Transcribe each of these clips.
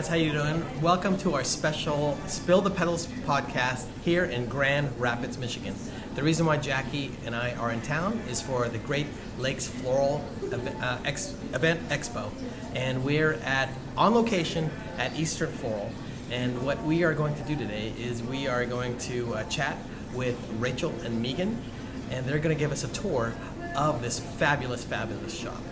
guys, how you doing? Welcome to our special Spill the Petals podcast here in Grand Rapids, Michigan. The reason why Jackie and I are in town is for the Great Lakes Floral Event Expo, and we're on location at Eastern Floral. And what we are going to do today is we are going to chat with Rachel and Megan, and they're going to give us a tour of this fabulous shop.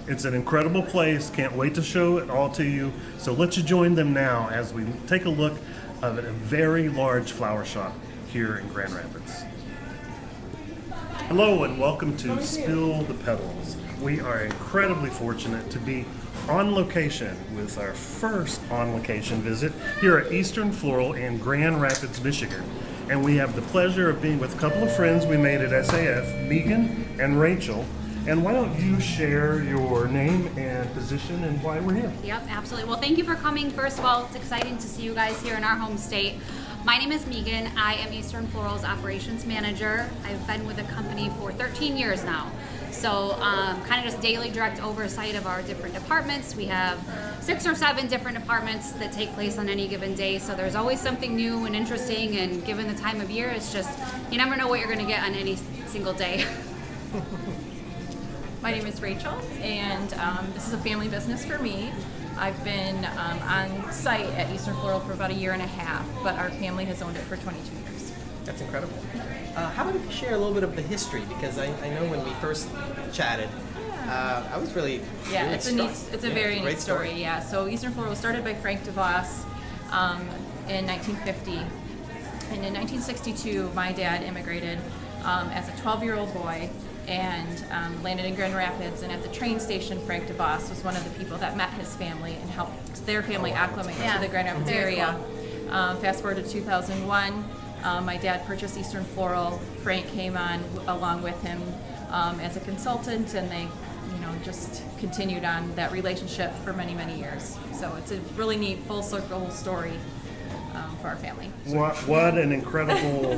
It's an incredible place. Can't wait to show it all to you. So let you join them now as we take a look at a very large flower shop here in Grand Rapids. Hello and welcome to Spill the Petals. We are incredibly fortunate to be on location with our first on location visit here at Eastern Floral in Grand Rapids, Michigan. And we have the pleasure of being with a couple of friends we made at SAF, Megan and Rachel. And why don't you share your name and position and why we're here? Yep, absolutely. Well, thank you for coming. First of all, it's exciting to see you guys here in our home state. My name is Megan. I am Eastern Floral's operations manager. I've been with the company for 13 years now. So kind of just daily direct oversight of our different departments. We have 6 or 7 different departments that take place on any given day. So there's always something new and interesting, and given the time of year, it's just, you never know what you're gonna get on any single day. My name is Rachel, and this is a family business for me. I've been on site at Eastern Floral for about 1.5 years, but our family has owned it for 22 years. That's incredible. How about if you share a little bit of the history? Because I know when we first chatted, I was really it's a very neat story. Yeah, so Eastern Floral was started by Frank DeVos in 1950, and in 1962, my dad immigrated as a 12-year-old boy and landed in Grand Rapids, and at the train station, Frank DeVos was one of the people that met his family and helped their family acclimate to the Grand Rapids area. Cool. Fast forward to 2001, my dad purchased Eastern Floral. Frank came on along with him as a consultant, and they just continued on that relationship for many, many years. So it's a really neat full circle story for our family. What an incredible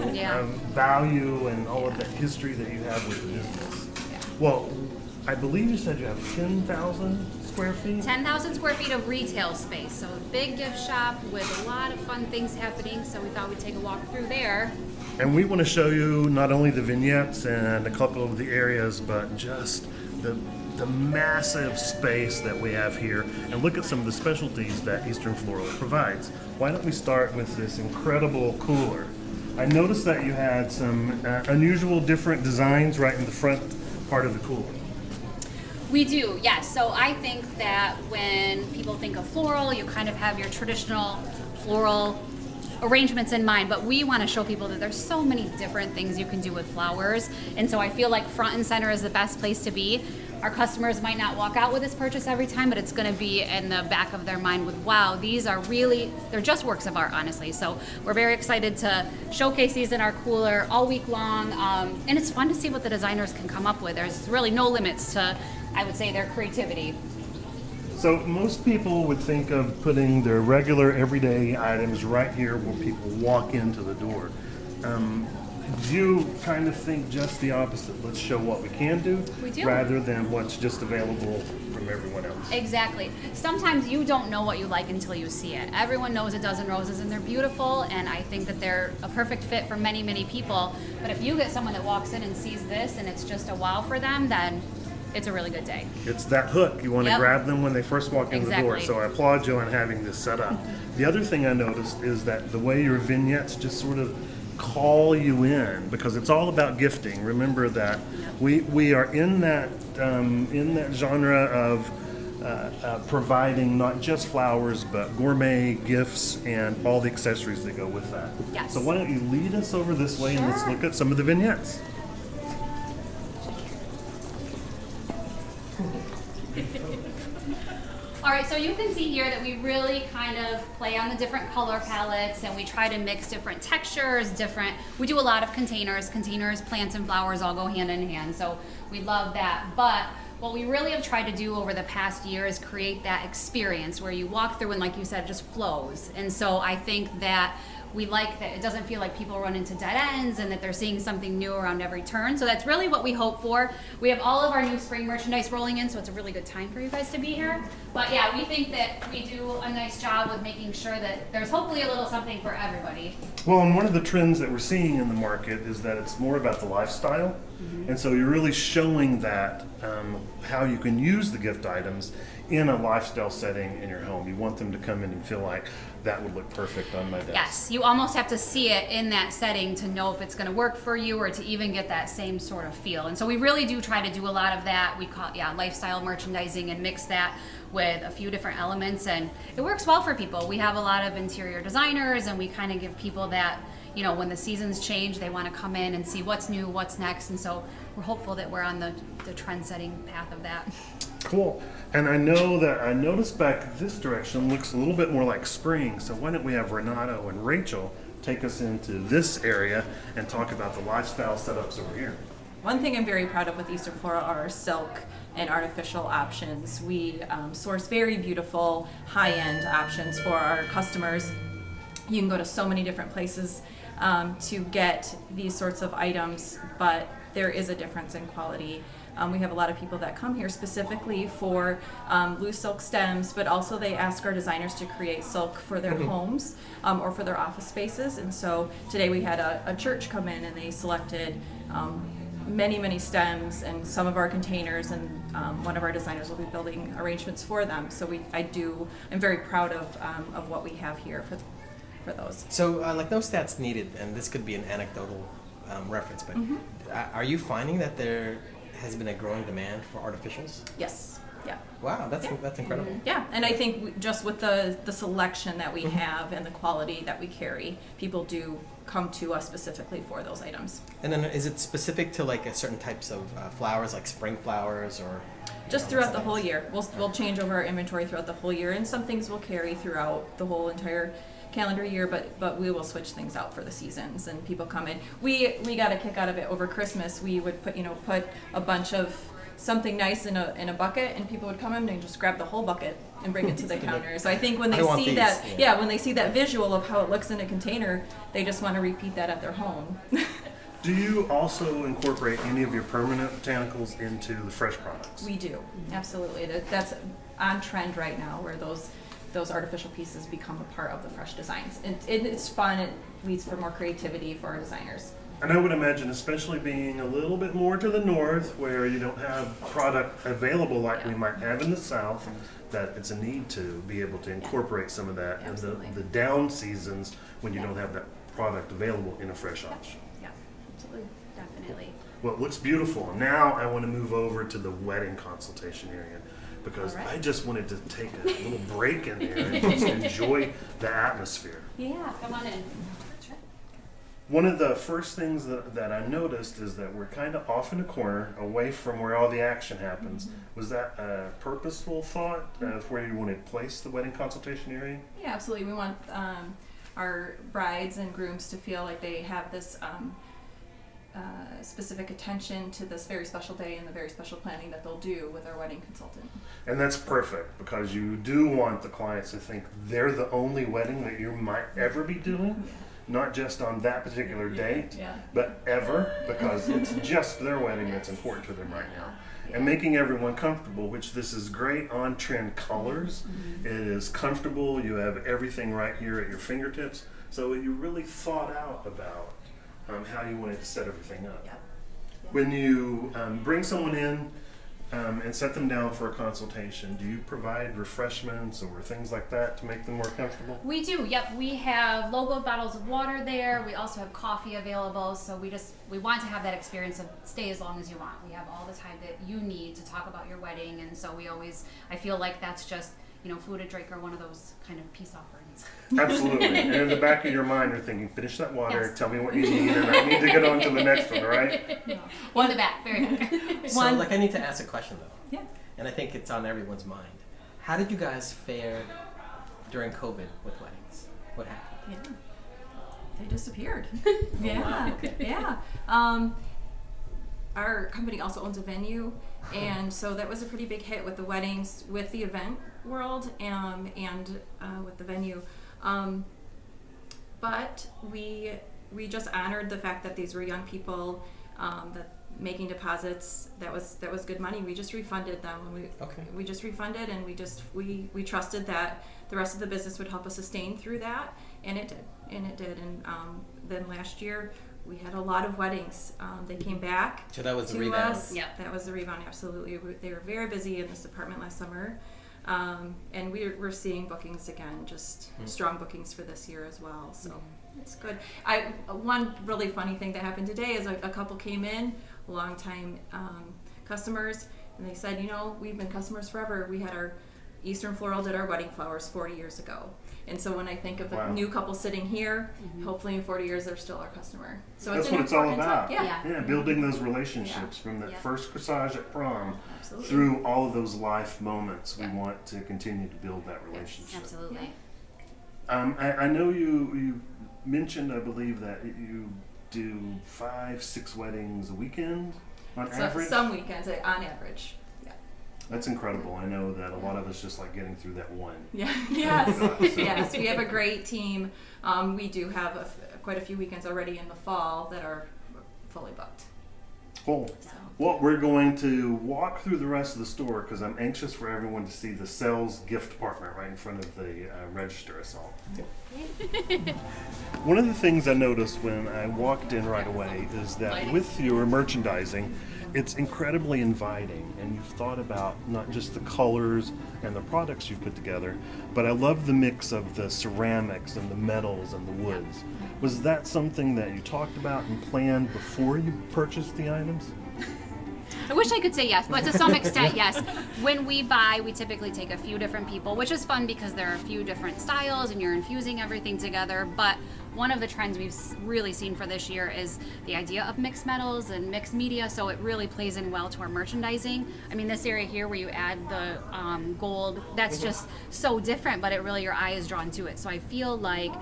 value and all of that history that you have with the business. Yeah. Well, I believe you said you have 10,000 square feet? 10,000 square feet of retail space. So a big gift shop with a lot of fun things happening. So we thought we'd take a walk through there. And we want to show you not only the vignettes and a couple of the areas, but just the massive space that we have here, and look at some of the specialties that Eastern Floral provides. Why don't we start with this incredible cooler? I noticed that you had some unusual different designs right in the front part of the cooler. We do, yes. So I think that when people think of floral, you kind of have your traditional floral arrangements in mind, but we want to show people that there's so many different things you can do with flowers, and so I feel like front and center is the best place to be. Our customers might not walk out with this purchase every time, but it's going to be in the back of their mind with, wow, these are really, they're just works of art, honestly. So we're very excited to showcase these in our cooler all week long, and it's fun to see what the designers can come up with. There's really no limits to, I would say, their creativity. So most people would think of putting their regular everyday items right here where people walk into the door. Do you kind of think just the opposite? Let's show what we can do, we do, rather than what's just available from everyone else. Exactly. Sometimes you don't know what you like until you see it. Everyone knows a dozen roses and they're beautiful, and I think that they're a perfect fit for many, many people. But if you get someone that walks in and sees this and it's just a wow for them, then it's a really good day. It's that hook. You want to grab them when they first walk in the door. So I applaud you on having this set up. The other thing I noticed is that the way your vignettes just sort of call you in, because it's all about gifting. Remember that we are in that genre of providing not just flowers but gourmet gifts and all the accessories that go with that. Yes. So why don't you lead us over this way and let's look at some of the vignettes. All right, so you can see here that we really kind of play on the different color palettes, and we try to mix different textures, we do a lot of containers, plants and flowers all go hand in hand, so we love that. But what we really have tried to do over the past year is create that experience where you walk through and, like you said, it just flows. And so I think that we like that it doesn't feel like people run into dead ends and that they're seeing something new around every turn. So that's really what we hope for. We have all of our new spring merchandise rolling in, so it's a really good time for you guys to be here. But yeah, we think that we do a nice job with making sure that there's hopefully a little something for everybody. Well, and one of the trends that we're seeing in the market is that it's more about the lifestyle. And so you're really showing that how you can use the gift items in a lifestyle setting in your home. You want them to come in and feel like that would look perfect on my desk. Yes, you almost have to see it in that setting to know if it's going to work for you or to even get that same sort of feel. And so we really do try to do a lot of that. We call it, lifestyle merchandising, and mix that with a few different elements, and it works well for people. We have a lot of interior designers, and we kind of give people that, when the seasons change, they want to come in and see what's new, what's next, and so we're hopeful that we're on the trend-setting path of that. Cool. And I know that I noticed back this direction looks a little bit more like spring, so why don't we have Renato and Rachel take us into this area and talk about the lifestyle setups over here. One thing I'm very proud of with Eastern Floral are our silk and artificial options. We source very beautiful high-end options for our customers. You can go to so many different places to get these sorts of items, but there is a difference in quality. We have a lot of people that come here specifically for loose silk stems, but also they ask our designers to create silk for their homes or for their office spaces. And so today we had a church come in and they selected many stems and some of our containers, and one of our designers will be building arrangements for them. So I'm very proud of what we have here for those. So like no stats needed, and this could be an anecdotal reference, but are you finding that there has been a growing demand for artificials? Yes. Yeah. Wow, that's incredible. Yeah, and I think just with the selection that we have and the quality that we carry, people do come to us specifically for those items. And then is it specific to like a certain types of flowers, like spring flowers, or just throughout the whole year? We'll change over our inventory throughout the whole year, and some things will carry throughout the whole entire calendar year, but we will switch things out for the seasons, and people come in. We got a kick out of it over Christmas. We would put a bunch of something nice in a bucket, and people would come in and just grab the whole bucket and bring it to the counter. So I think when they see that, when they see that visual of how it looks in a container, they just want to repeat that at their home. Do you also incorporate any of your permanent botanicals into the fresh products? We do, absolutely. That's on trend right now, where those artificial pieces become a part of the fresh designs. It's fun. It leads for more creativity for our designers. And I would imagine, especially being a little bit more to the north, where you don't have product available like we might have in the south, that it's a need to be able to incorporate some of that in the down seasons when you don't have that product available in a fresh option. Yeah, absolutely, definitely. Well, it looks beautiful. Now I want to move over to the wedding consultation area, because I just wanted to take a little break in there and just enjoy the atmosphere. Yeah, come on in. One of the first things that I noticed is that we're kind of off in a corner, away from where all the action happens. Was that a purposeful thought of where you wanted to place the wedding consultation area? Yeah, absolutely. We want our brides and grooms to feel like they have this specific attention to this very special day and the very special planning that they'll do with our wedding consultant. And that's perfect, because you do want the clients to think they're the only wedding that you might ever be doing. Not just on that particular date, but ever, because it's just their wedding that's important to them right now. And making everyone comfortable, which this is great on-trend colors. It is comfortable. You have everything right here at your fingertips. So you really thought out about how you wanted to set everything up. When you bring someone in and set them down for a consultation, do you provide refreshments or things like that to make them more comfortable? We do, yep. We have logo bottles of water there. We also have coffee available. So we want to have that experience of stay as long as you want. We have all the time that you need to talk about your wedding. And so I feel like that's just, food and drink are one of those kind of peace offerings. Absolutely. And in the back of your mind, you're thinking, finish that water, Yes. tell me what you need, and I need to get on to the next one, right? In the back, very good. So I need to ask a question though. Yeah. And I think it's on everyone's mind. How did you guys fare during COVID with weddings? What happened? Yeah. They disappeared. wow. Yeah. Our company also owns a venue, and so that was a pretty big hit with the weddings, with the event world, and with the venue. But but we just honored the fact that these were young people that making deposits. That was good money. We just refunded them. We just refunded, and we trusted that the rest of the business would help us sustain through that, and it did. And then last year we had a lot of weddings. They came back. So that was the to rebound. us. Yep. That was the rebound. Absolutely. They were very busy in this department last summer. And we're seeing bookings again, just strong bookings for this year as well. So it's good. One really funny thing that happened today is a couple came in, longtime customers, and they said, we've been customers forever. We had our Eastern Floral did our wedding flowers 40 years ago. And so when I think of a new couple sitting here, hopefully in 40 years they're still our customer. So that's what it's all about. Yeah. Building those relationships from that first corsage at prom Absolutely. through all of those life moments. We want to continue to build that relationship. Absolutely. I know you mentioned, I believe, that you do 5-6 weddings a weekend on average. Some weekends, on average. That's incredible. I know that a lot of us just like getting through that one. Yeah. Yes. Yes. We have a great team. We do have quite a few weekends already in the fall that are fully booked. Cool. So. Well, we're going to walk through the rest of the store because I'm anxious for everyone to see the sales gift department right in front of the register. So. One of the things I noticed when I walked in right away is that with your merchandising, it's incredibly inviting, and you've thought about not just the colors and the products you've put together, but I love the mix of the ceramics and the metals and the woods. Was that something that you talked about and planned before you purchased the items? I wish I could say yes, but to some extent, yes. When we buy, we typically take a few different people, which is fun because there are a few different styles and you're infusing everything together. But one of the trends we've really seen for this year is the idea of mixed metals and mixed media, so it really plays in well to our merchandising. I mean, this area here where you add the gold, that's just so different, but your eye is drawn to it. So I feel like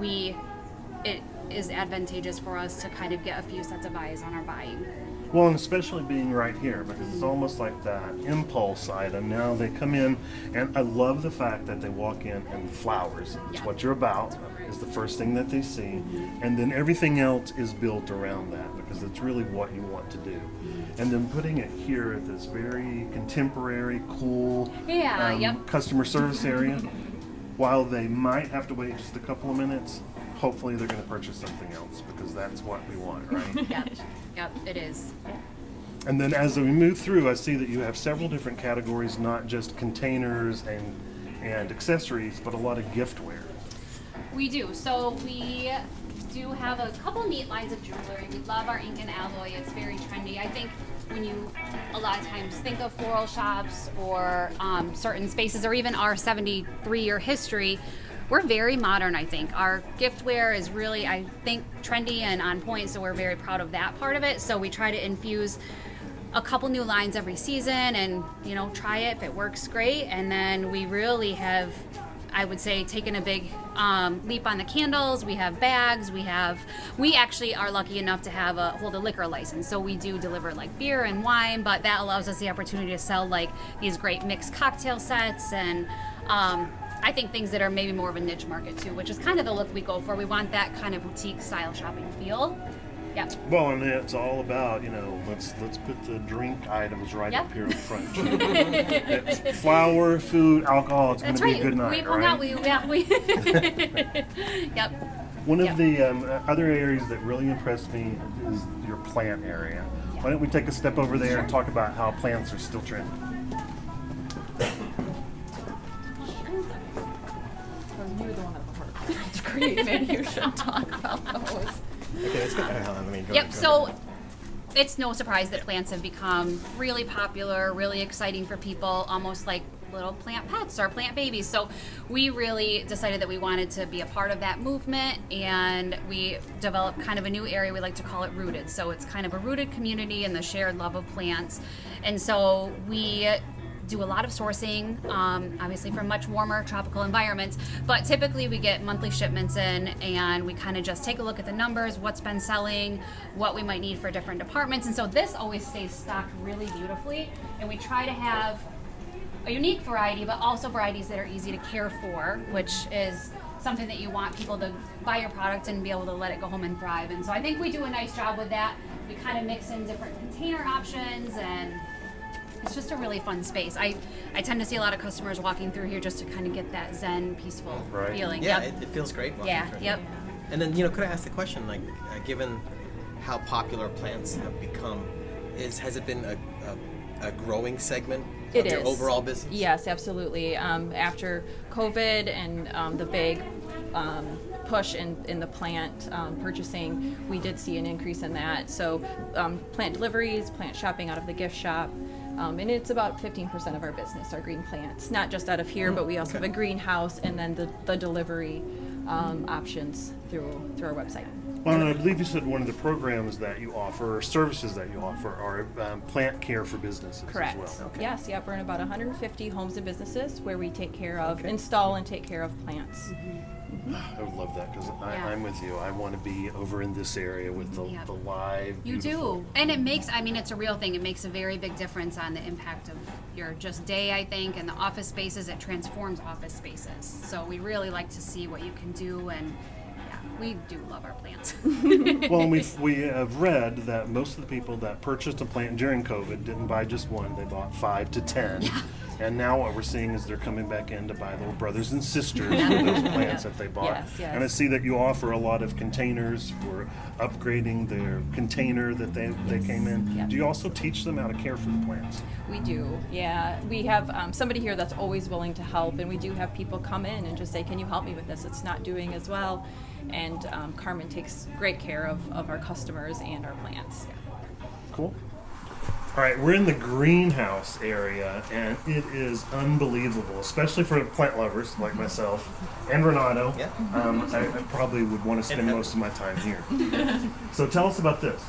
it is advantageous for us to kind of get a few sets of eyes on our buying. Well, and especially being right here, because it's almost like that impulse item. Now they come in, and I love the fact that they walk in and flowers. It's what you're about, is the first thing that they see. And then everything else is built around that, because it's really what you want to do. And then putting it here at this very contemporary, cool customer service area, while they might have to wait just a couple of minutes, hopefully they're going to purchase something else, because that's what we want, right? Yep, it is. And then as we move through, I see that you have several different categories, not just containers and accessories, but a lot of giftware. We do. So we do have a couple neat lines of jewelry. We love our ink and alloy. It's very trendy. I think when you a lot of times think of floral shops or certain spaces, or even our 73-year history, we're very modern, I think. Our giftware is really, I think, trendy and on point, so we're very proud of that part of it. So we try to infuse a couple new lines every season and, try it. If it works, great. And then we really have, I would say, taken a big leap on the candles. We have bags. We actually are lucky enough to hold a liquor license. So we do deliver like beer and wine, but that allows us the opportunity to sell like these great mixed cocktail sets and I think things that are maybe more of a niche market too, which is kind of the look we go for. We want that kind of boutique style shopping feel. Yep. Well, and it's all about, let's put the drink items right up here in front. It's flour, food, alcohol. It's going to be a good night, Yep. One of the other areas that really impressed me is your plant area. Why don't we take a step over there and talk about how plants are still trendy? You're the one that worked. It's great. Maybe you should talk about those. Okay, let's go. Yep. So it's no surprise that plants have become really popular, really exciting for people, almost like little plant pets or plant babies. So we really decided that we wanted to be a part of that movement, and we developed kind of a new area. We like to call it Rooted. So it's kind of a rooted community and the shared love of plants. And so we do a lot of sourcing, obviously from much warmer tropical environments, but typically we get monthly shipments in and we kind of just take a look at the numbers, what's been selling, what we might need for different departments. And so this always stays stocked really beautifully, and we try to have a unique variety, but also varieties that are easy to care for, which is something that you want people to buy your product and be able to let it go home and thrive. And so I think we do a nice job with that. We kind of mix in different container options, and it's just a really fun space. I tend to see a lot of customers walking through here just to kind of get that zen, peaceful feeling. Yeah, Yep. it feels great walking Yeah, through. yep. And then, could I ask the question, like, given how popular plants have become, has it been a growing segment of your overall business? Yes, absolutely. After COVID and the big push in the plant purchasing, we did see an increase in that. So plant deliveries, plant shopping out of the gift shop, and it's about 15% of our business are green plants. Not just out of here, but we also have a greenhouse, and then the delivery options through our website. Well, and I believe you said one of the programs that you offer, or services that you offer, are plant care for businesses Correct. as well. Yes, we're in about 150 homes and businesses where we take care of, install and take care of plants. I would love that, because Yeah. I'm with you. I want to be over in this area with the live, You beautiful. do. And it makes, it's a real thing. It makes a very big difference on the impact of your just day, I think, and the office spaces. It transforms office spaces. So we really like to see what you can do, and we do love our plants. Well, and we have read that most of the people that purchased a plant during COVID didn't buy just one; they bought 5 to 10. Yeah. And now what we're seeing is they're coming back in to buy little brothers and sisters for those plants that they bought. Yes. And I see that you offer a lot of containers for upgrading their container that they came in. Yeah. Do you also teach them how to care for the plants? We do, yeah. We have somebody here that's always willing to help, and we do have people come in and just say, can you help me with this? It's not doing as well. And Carmen takes great care of our customers and our plants. Cool. All right, we're in the greenhouse area, and it is unbelievable, especially for plant lovers like myself and Renato. Yeah. I probably would want to spend most of my time here. So tell us about this.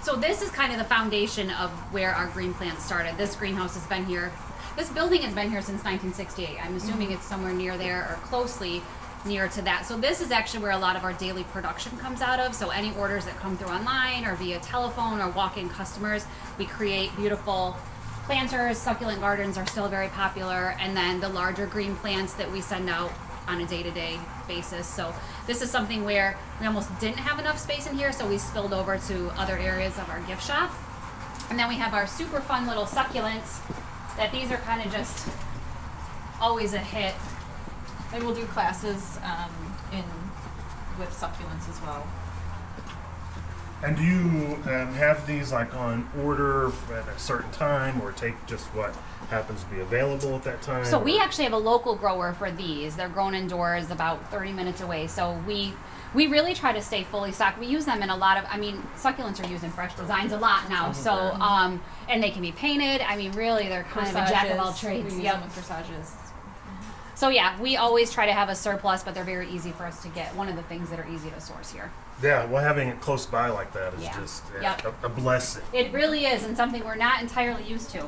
So this is kind of the foundation of where our green plants started. This greenhouse has been here. This building has been here since 1968. I'm assuming it's somewhere near there or closely near to that. So this is actually where a lot of our daily production comes out of. So any orders that come through online or via telephone or walk-in customers, we create beautiful planters. Succulent gardens are still very popular, and then the larger green plants that we send out on a day-to-day basis. So this is something where we almost didn't have enough space in here, so we spilled over to other areas of our gift shop. And then we have our super fun little succulents that these are kind of just always a hit. And we'll do classes with succulents as well. And do you have these like on order at a certain time, or take just what happens to be available at that time? So we or- actually have a local grower for these. They're grown indoors about 30 minutes away. So we really try to stay fully stocked. We use them in a lot of, succulents are used in fresh designs a lot now. So, and they can be painted. Really, they're kind of a jack of all trades. We use them with corsages. So yeah, we always try to have a surplus, but they're very easy for us to get. One of the things that are easy to source here. Yeah, well, having it close by like that is Yeah. just Yep. a blessing. It really is, and something we're not entirely used to.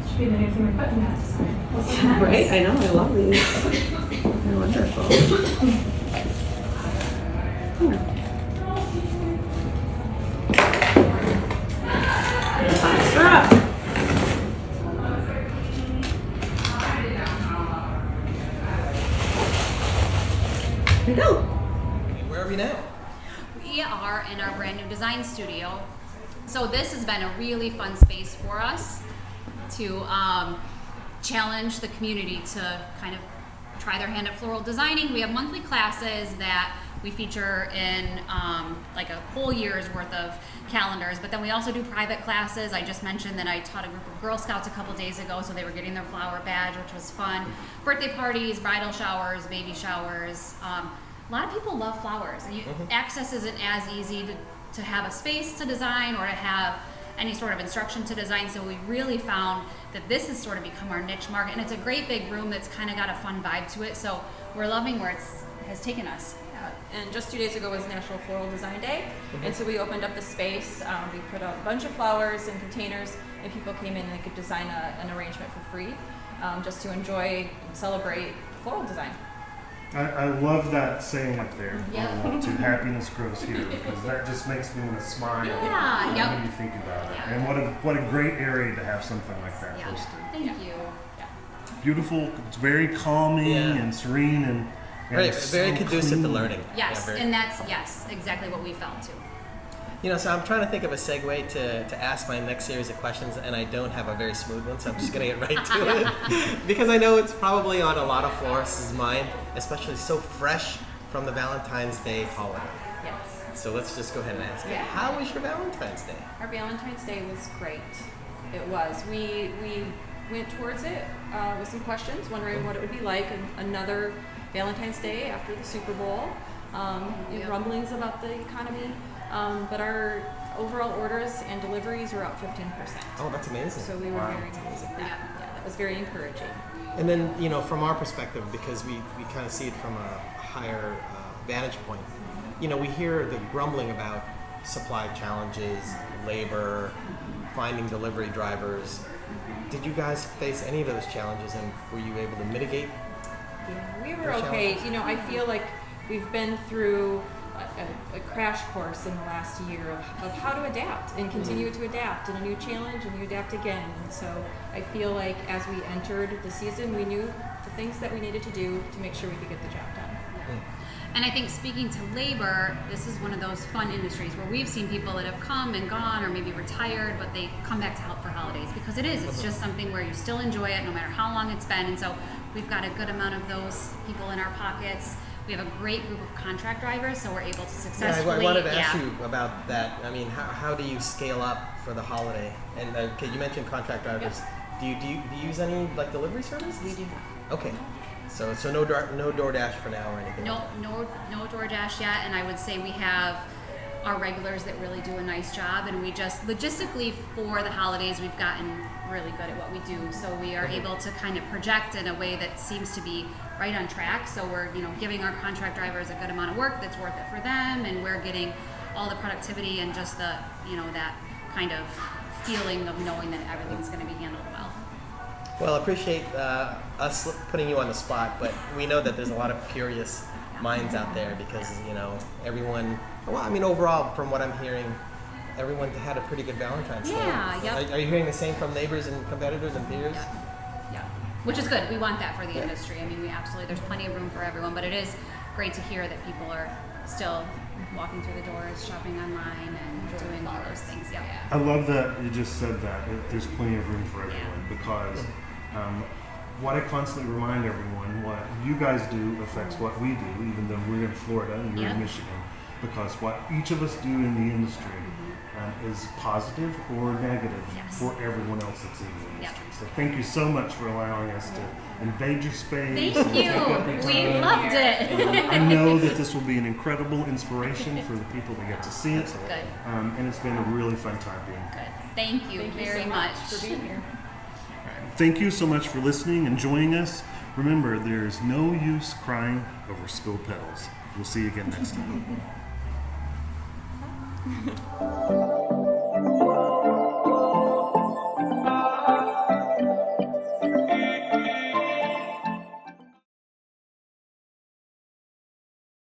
Should be the new thing we're putting that design. Right, I know, I love these. They're wonderful. Faster up. Here we go. Where are we now? We are in our brand new design studio. So this has been a really fun space for us to challenge the community to kind of try their hand at floral designing. We have monthly classes that we feature in like a whole year's worth of calendars, but then we also do private classes. I just mentioned that I taught a group of Girl Scouts a couple days ago, so they were getting their flower badge, which was fun. Birthday parties, bridal showers, baby showers. A lot of people love flowers. Access isn't as easy to have a space to design or to have any sort of instruction to design, so we really found that this has sort of become our niche market, and it's a great big room that's kind of got a fun vibe to it, so we're loving where it has taken us. And just 2 days ago was National Floral Design Day, and so we opened up the space. We put out a bunch of flowers in containers, and people came in and they could design an arrangement for free, just to enjoy and celebrate floral design. I love that saying up there. Yeah. To happiness grows here, because that just makes me want to smile Yeah, yep. when you think about it. Yeah. And what a great area to have something like that Yeah. hosted. Thank you. Beautiful. It's very calming Yeah. and serene and Very, it's very so conducive to clean. learning. Yes, Yeah, very- and that's exactly what we felt too. You know, so I'm trying to think of a segue to ask my next series of questions, and I don't have a very smooth one, so I'm just going to get right to it. Because I know it's probably on a lot of florists' mind, especially so fresh from the Valentine's Day holiday. Yes. So let's just go ahead and ask. Yeah. How was your Valentine's Day? Our Valentine's Day was great. It was. We went towards it with some questions, wondering what it would be like another Valentine's Day after the Super Bowl. Rumblings about the economy, but our overall orders and deliveries were up 15%. Oh, that's amazing. So we were very pleased with that. Yeah, that was very encouraging. And then, you know, from our perspective, because we kind of see it from a higher vantage point, you know, we hear the grumbling about supply challenges, labor, finding delivery drivers. Did you guys face any of those challenges, and were you able to mitigate? Yeah, we were Those okay. challenges? You know, I feel like we've been through a crash course in the last year of how to adapt and continue to adapt, and a new challenge, and you adapt again. And so I feel like as we entered the season, we knew the things that we needed to do to make sure we could get the job done. And I think speaking to labor, this is one of those fun industries where we've seen people that have come and gone or maybe retired, but they come back to help for holidays because it's just something where you still enjoy it no matter how long it's been. And so we've got a good amount of those people in our pockets. We have a great group of contract drivers, so we're able to successfully. Yeah, I wanted to ask you about that. I mean, how do you scale up for the holiday? And okay, you mentioned contract drivers. Do you use any like delivery services? We do not. Okay, so no DoorDash for now or anything. No DoorDash yet, and I would say we have our regulars that really do a nice job, and we just logistically for the holidays we've gotten really good at what we do, so we are able to kind of project in a way that seems to be right on track. So we're giving our contract drivers a good amount of work that's worth it for them, and we're getting all the productivity and just the that kind of feeling of knowing that everything's going to be handled well. Well, I appreciate us putting you on the spot, but we know that there's a lot of curious minds out there because everyone. Well, I mean, overall, from what I'm hearing, everyone had a pretty good Valentine's Day. Yeah, yep. Are you hearing the same from neighbors and competitors and peers? Yeah, which is good. We want that for the industry. I mean, there's plenty of room for everyone, but it is great to hear that people are still walking through the doors, shopping online, and doing all those things. Yeah. I love that you just said that there's plenty of room for everyone because what I constantly remind everyone, what you guys do affects what we do, even though we're in Florida and you're in Michigan, because what each of us do in the industry is positive or negative for everyone else that's in the industry. So thank you so much for allowing us to invade your space. Thank you. We loved it. I know that this will be an incredible inspiration for the people that get to see it. Good. And it's been a really fun time being here. Good. Thank you very so much for being here. Thank you so much for listening and joining us. Remember, there's no use crying over spilled petals. We'll see you again next time.